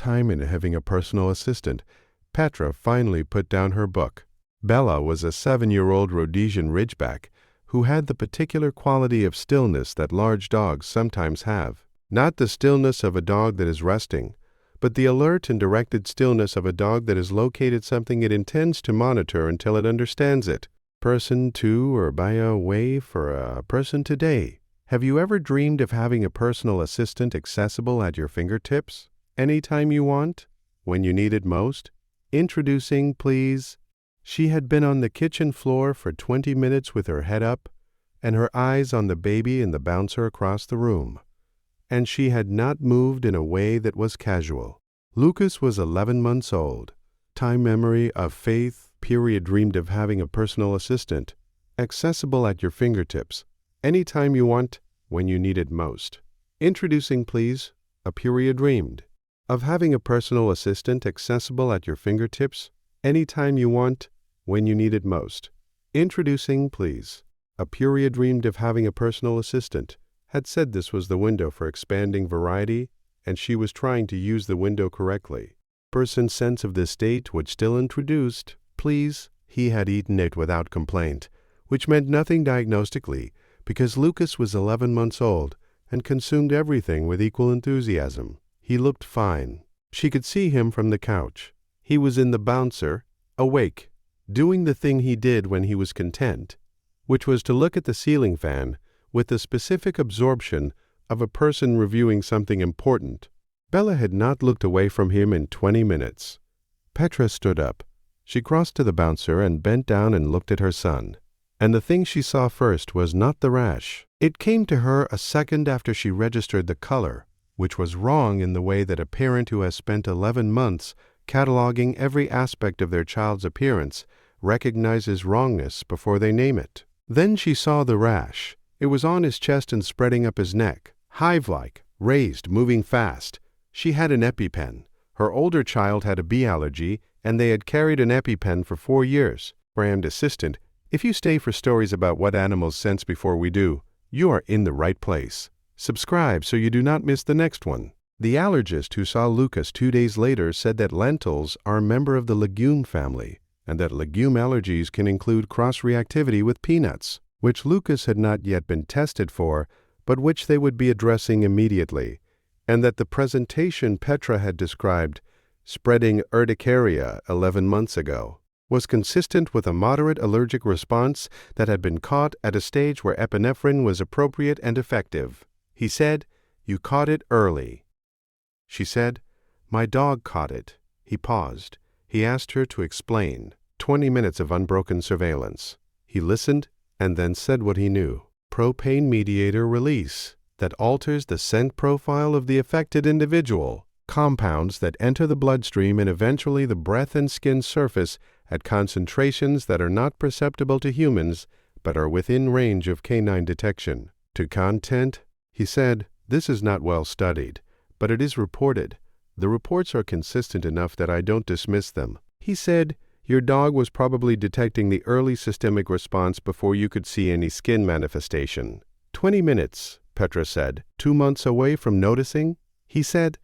time in having a personal assistant, Petra finally put down her book. Bella was a 7-year-old Rhodesian Ridgeback who had the particular quality of stillness that large dogs sometimes have. Not the stillness of a dog that is resting, but the alert and directed stillness of a dog that has located something it intends to monitor until it understands it. Person to or by a way for a person today. Have you ever dreamed of having a personal assistant accessible at your fingertips? Anytime you want? When you need it most? Introducing, please. She had been on the kitchen floor for 20 minutes with her head up and her eyes on the baby and the bouncer across the room. And she had not moved in a way that was casual. Lucas was 11 months old. Time memory of faith, period dreamed of having a personal assistant, accessible at your fingertips, anytime you want, when you need it most. Introducing, please, a period dreamed of having a personal assistant accessible at your fingertips, anytime you want, when you need it most. Introducing, please, a period dreamed of having a personal assistant, had said this was the window for expanding variety, and she was trying to use the window correctly. Person's sense of this state would still introduced, please, he had eaten it without complaint, which meant nothing diagnostically, because Lucas was 11 months old and consumed everything with equal enthusiasm. He looked fine. She could see him from the couch. He was in the bouncer, awake, doing the thing he did when he was content, which was to look at the ceiling fan with the specific absorption of a person reviewing something important. Bella had not looked away from him in 20 minutes. Petra stood up. She crossed to the bouncer and bent down and looked at her son. And the thing she saw first was not the rash. It came to her a second after she registered the color, which was wrong in the way that a parent who has spent 11 months cataloging every aspect of their child's appearance recognizes wrongness before they name it. Then she saw the rash. It was on his chest and spreading up his neck, hive-like, raised, moving fast. She had an EpiPen. Her older child had a bee allergy, and they had carried an EpiPen for 4 years. Brand assistant, if you stay for stories about what animals sense before we do, you are in the right place. Subscribe so you do not miss the next one. The allergist who saw Lucas 2 days later said that lentils are a member of the legume family, and that legume allergies can include cross-reactivity with peanuts, which Lucas had not yet been tested for, but which they would be addressing immediately, and that the presentation Petra had described, spreading urticaria 11 months ago, was consistent with a moderate allergic response that had been caught at a stage where epinephrine was appropriate and effective. He said, "You caught it early." She said, "My dog caught it." He paused. He asked her to explain. 20 minutes of unbroken surveillance. He listened and then said what he knew. Propane mediator release that alters the scent profile of the affected individual. Compounds that enter the bloodstream and eventually the breath and skin surface at concentrations that are not perceptible to humans but are within range of canine detection. To content, he said, "This is not well studied, but it is reported. The reports are consistent enough that I don't dismiss them." He said, "Your dog was probably detecting the early systemic response before you could see any skin manifestation." 20 minutes, Petra said. 2 months away from noticing? He said,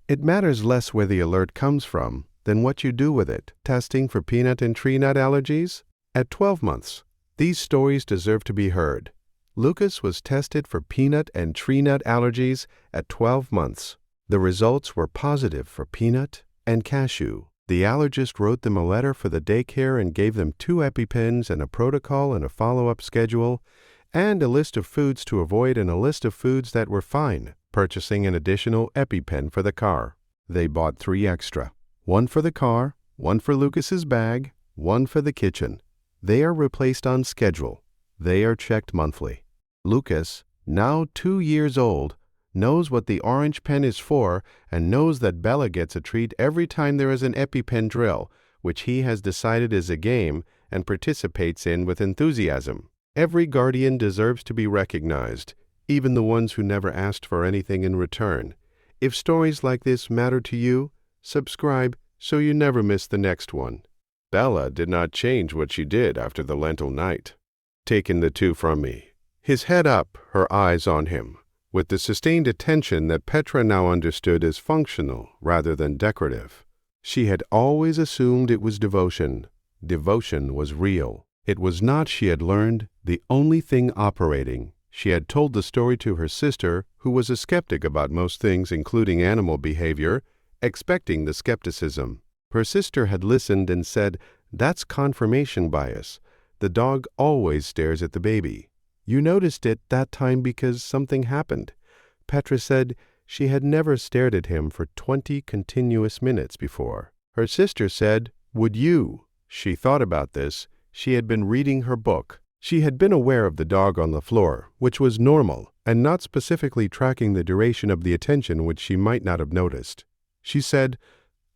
"It matters less where the alert comes from than what you do with it." Testing for peanut and tree nut allergies? At 12 months. These stories deserve to be heard. Lucas was tested for peanut and tree nut allergies at 12 months. The results were positive for peanut and cashew. The allergist wrote them a letter for the daycare and gave them 2 EpiPens and a protocol and a follow-up schedule, and a list of foods to avoid and a list of foods that were fine, purchasing an additional EpiPen for the car. They bought 3 extra. 1 for the car, 1 for Lucas's bag, 1 for the kitchen. They are replaced on schedule. They are checked monthly. Lucas, now 2 years old, knows what the orange pen is for and knows that Bella gets a treat every time there is an EpiPen drill, which he has decided is a game and participates in with enthusiasm. Every guardian deserves to be recognized, even the ones who never asked for anything in return. If stories like this matter to you, subscribe so you never miss the next one. Bella did not change what she did after the lentil night. Taking the 2 from me. His head up, her eyes on him. with the sustained attention that Petra now understood as functional rather than decorative. She had always assumed it was devotion. Devotion was real. It was not, she had learned, the only thing operating. She had told the story to her sister, who was a skeptic about most things, including animal behavior, expecting the skepticism. Her sister had listened and said, "That's confirmation bias. The dog always stares at the baby. You noticed it that time because something happened." Petra said she had never stared at him for 20 continuous minutes before. Her sister said, "Would you?" She thought about this. She had been reading her book. She had been aware of the dog on the floor, which was normal, and not specifically tracking the duration of the attention which she might not have noticed. She said,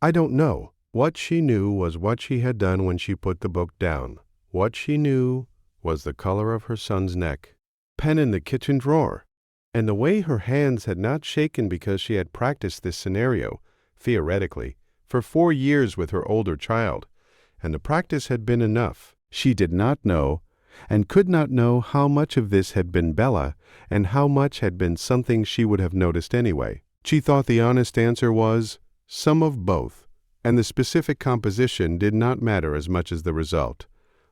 "I don't know." What she knew was what she had done when she put the book down. What she knew was the color of her son's neck. Pen in the kitchen drawer. And the way her hands had not shaken because she had practiced this scenario, theoretically, for 4 years with her older child. And the practice had been enough. She did not know, and could not know how much of this had been Bella, and how much had been something she would have noticed anyway. She thought the honest answer was, some of both, and the specific composition did not matter as much as the result.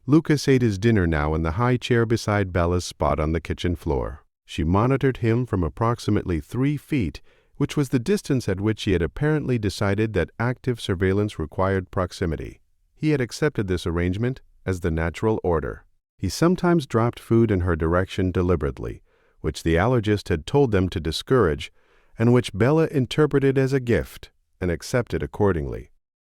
Lucas ate his dinner now in the high chair beside Bella's spot on the kitchen floor. She monitored him from approximately 3 feet, which was the distance at which she had apparently decided that active surveillance required proximity. He had accepted this arrangement as the natural order. He sometimes dropped food in her direction deliberately, which the allergist had told them to discourage, and which Bella interpreted as a gift and accepted accordingly.